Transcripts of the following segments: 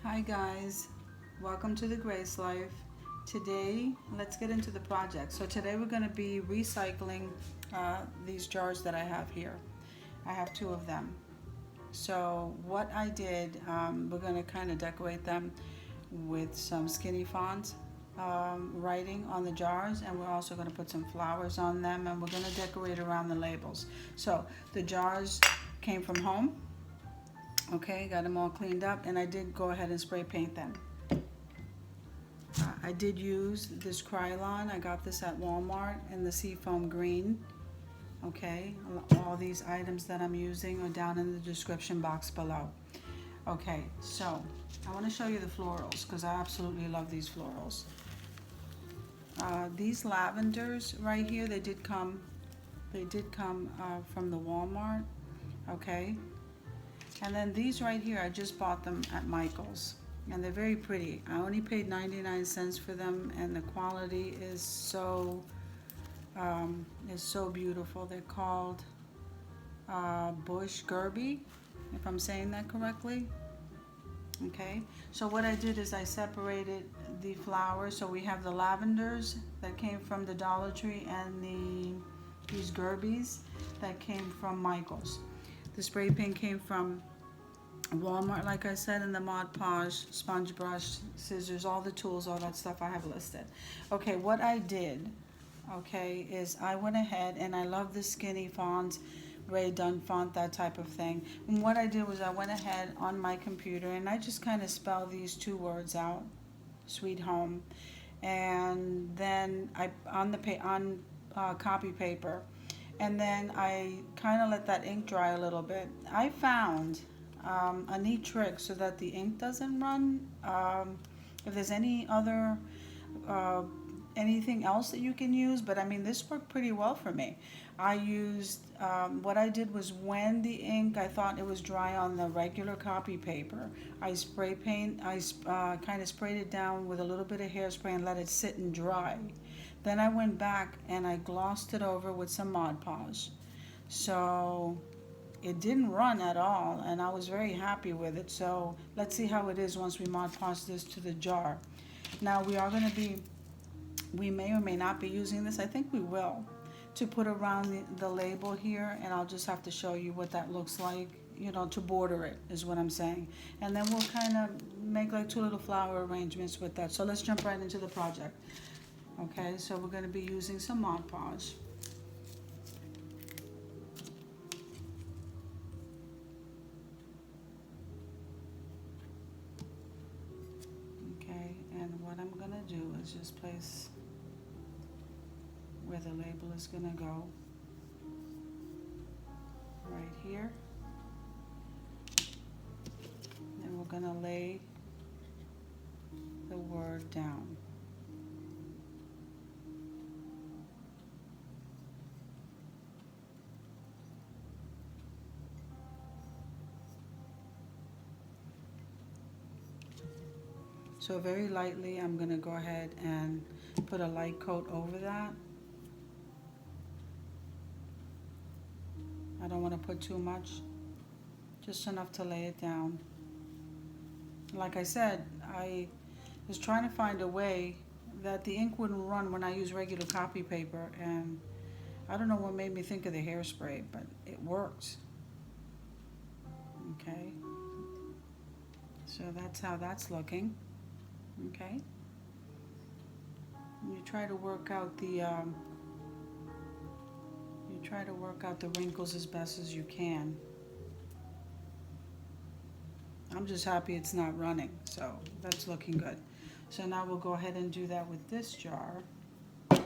Hi guys, welcome to the Grace Life. Today, let's get into the project. So today we're going to be recycling these jars that I have here. I have two of them. So what I did, we're going to kind of decorate them with some skinny font writing on the jars, and we're also going to put some flowers on them, and we're going to decorate around the labels. So the jars came from home. Okay, got them all cleaned up, and I did go ahead and spray paint them. I did use this Krylon. I got this at Walmart in the seafoam green. Okay, all these items that I'm using are down in the description box below. Okay, so I want to show you the florals because I absolutely love these florals. These lavenders right here, they did come from the Walmart. Okay, and then these right here, I just bought them at Michael's. And they're very pretty. I only paid 99 cents for them, and the quality is so beautiful. They're called Bush Gerby, if I'm saying that correctly. Okay, so what I did is I separated the flowers. So we have the lavenders that came from the Dollar Tree, and these Gerbies that came from Michael's. The spray paint came from Walmart, like I said, and the Mod Podge, sponge brush, scissors, all the tools, all that stuff I have listed. Okay, what I did, okay, is I went ahead and I love the skinny fonts, Ray Dunn font, that type of thing. And what I did was I went ahead on my computer and I just kind of spelled these two words out, Sweet Home, and then I on copy paper, and then I kind of let that ink dry a little bit. I found a neat trick so that the ink doesn't run. If there's any other uh, anything else that you can use, but I mean this worked pretty well for me. I used what I did was when the ink I thought it was dry on the regular copy paper, I kind of sprayed it down with a little bit of hairspray and let it sit and dry. Then I went back and I glossed it over with some Mod Podge. So it didn't run at all, and I was very happy with it. So let's see how it is once we Mod Podge this to the jar. Now we may or may not be using this. I think we will, to put around the label here, and I'll just have to show you what that looks like, to border it is what I'm saying. And then we'll kind of make like two little flower arrangements with that. So let's jump right into the project. Okay, so we're going to be using some Mod Podge. Okay, and what I'm going to do is just place where the label is going to go right here. And we're going to lay the word down. So very lightly, I'm going to go ahead and put a light coat over that. I don't want to put too much, just enough to lay it down. Like I said, I was trying to find a way that the ink wouldn't run when I use regular copy paper, and I don't know what made me think of the hairspray, but it works. Okay, so that's how that's looking. Okay, and you try to work out the wrinkles as best as you can. I'm just happy it's not running, so that's looking good. So now we'll go ahead and do that with this jar. And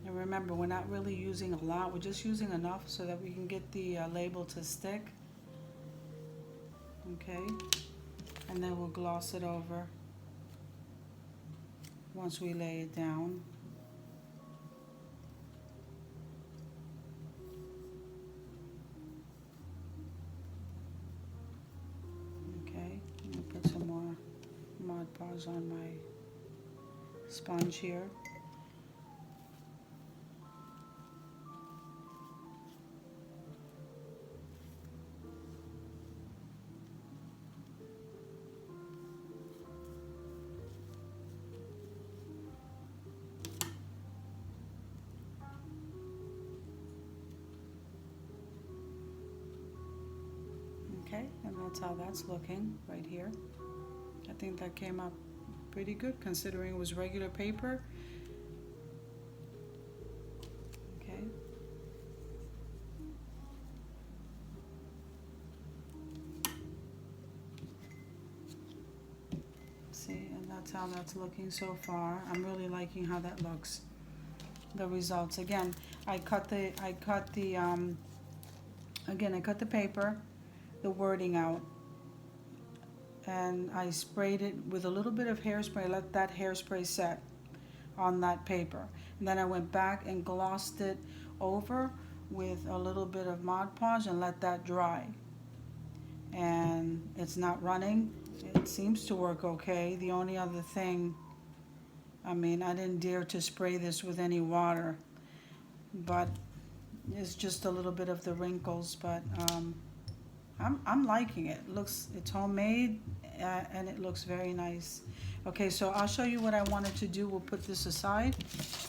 remember, we're not really using a lot, we're just using enough so that we can get the label to stick. Okay, and then we'll gloss it over once we lay it down. Okay, I'm gonna put some more Mod Podge on my sponge here. Okay, and that's how that's looking right here. I think that came up pretty good considering it was regular paper. Okay. See, and that's how that's looking so far. I'm really liking how that looks. The results. Again, I cut the paper, the wording out, and I sprayed it with a little bit of hairspray. Let that hairspray set on that paper, and then I went back and glossed it over with a little bit of Mod Podge and let that dry. And it's not running. It seems to work okay. The only other thing, I mean, I didn't dare to spray this with any water, but it's just a little bit of the wrinkles. But I'm liking it. It's homemade, and it looks very nice. Okay, so I'll show you what I wanted to do. We'll put this aside.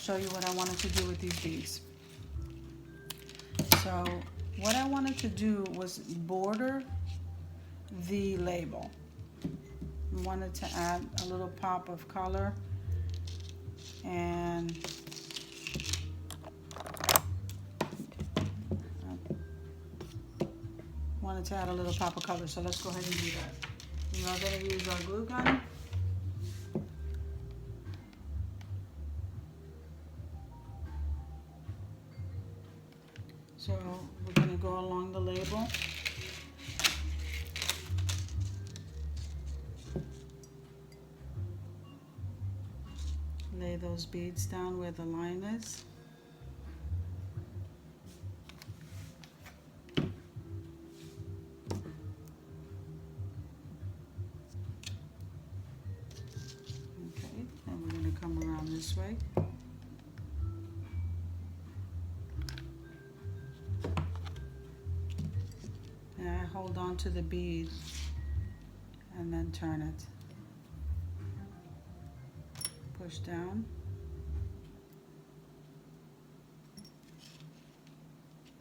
Show you what I wanted to do with these beads. So what I wanted to do was border the label. I wanted to add a little pop of color, and wanted to add a little pop of color. So let's go ahead and do that. We are going to use our glue gun. So we're going to go along the label. Lay those beads down where the line is. Okay, and we're going to come around this way. And I hold on to the bead and then turn it. Push down.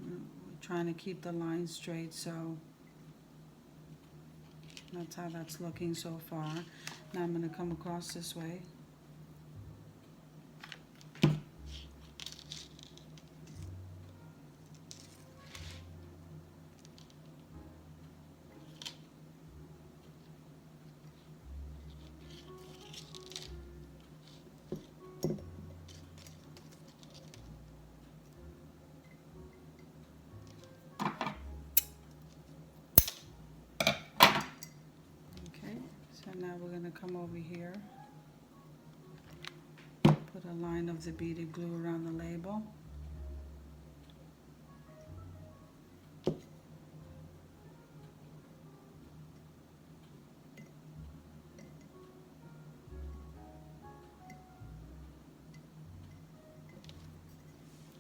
We're trying to keep the line straight, so that's how that's looking so far. Now I'm going to come across this way. Now we're going to come over here, put a line of the beaded glue around the label.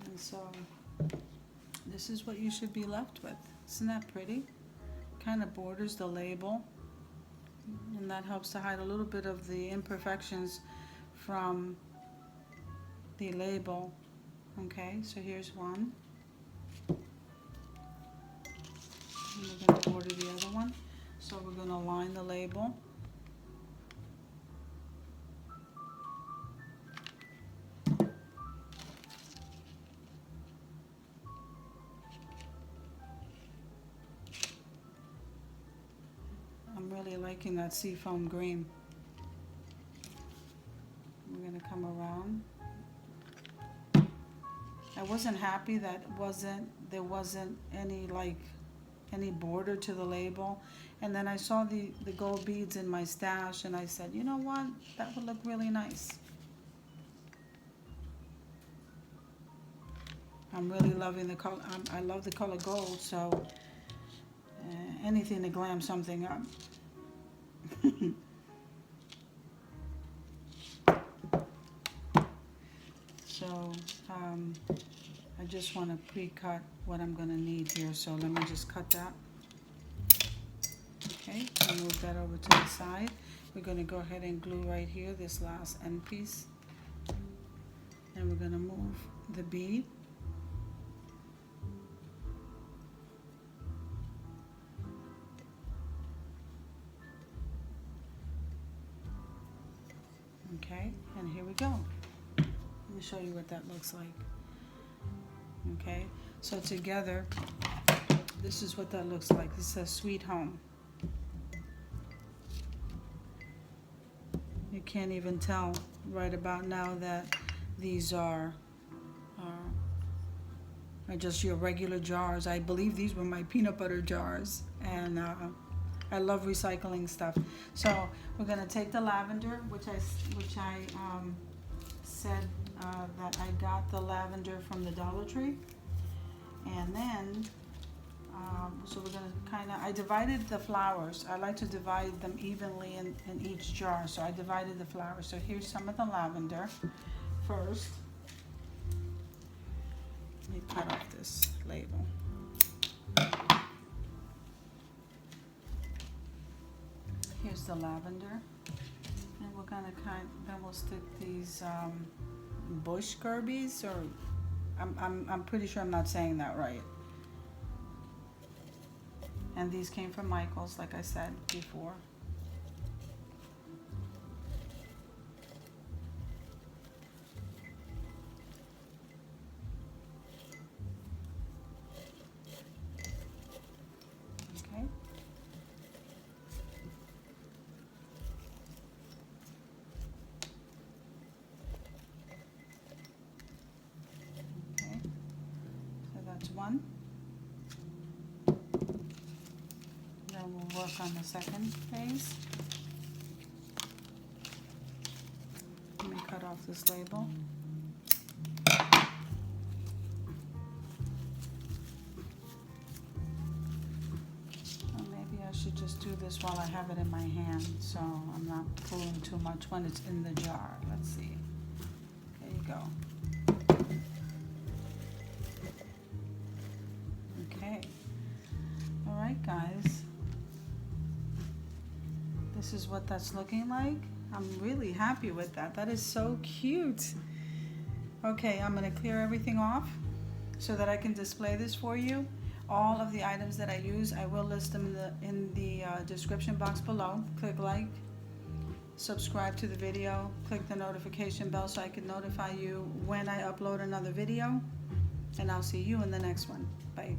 And so this is what you should be left with. Isn't that pretty? Kind of borders the label. And that helps to hide a little bit of the imperfections from the label. Okay, so here's one. And we're going to border the other one. So we're going to line the label. I'm really liking that seafoam green. We're going to come around. I wasn't happy that there wasn't any border to the label. And then I saw the gold beads in my stash, and I said, you know what, that would look really nice. I'm really loving the color. I love the color gold, so anything to glam something up. So I just want to pre-cut what I'm going to need here, so let me just cut that. Okay, I'll move that over to the side. We're going to go ahead and glue right here this last end piece, and we're going to move the bead. Okay, and here we go. Let me show you what that looks like. Okay, so together, this is what that looks like. This says Sweet Home. You can't even tell right about now that these are just your regular jars. I believe these were my peanut butter jars, and I love recycling stuff. So we're gonna take the lavender, which I said that I got the lavender from the Dollar Tree, and then so we're gonna I divided the flowers. I like to divide them evenly in each jar, so I divided the flowers. So here's some of the lavender first. Let me cut off this label. Here's the lavender, and we're gonna then we'll stick these bush gerbies, or I'm pretty sure I'm not saying that right. And these came from Michael's, like I said before. Okay. Okay. So that's one. We'll work on the second phase. Let me cut off this label. Or maybe I should just do this while I have it in my hand, so I'm not pulling too much when it's in the jar. Let's see. There you go. Okay. All right, guys. This is what that's looking like. I'm really happy with that. That is so cute. Okay, I'm gonna clear everything off so that I can display this for you. All of the items that I use, I will list them in the description box below. Click like, subscribe to the video, click the notification bell so I can notify you when I upload another video, and I'll see you in the next one. Bye.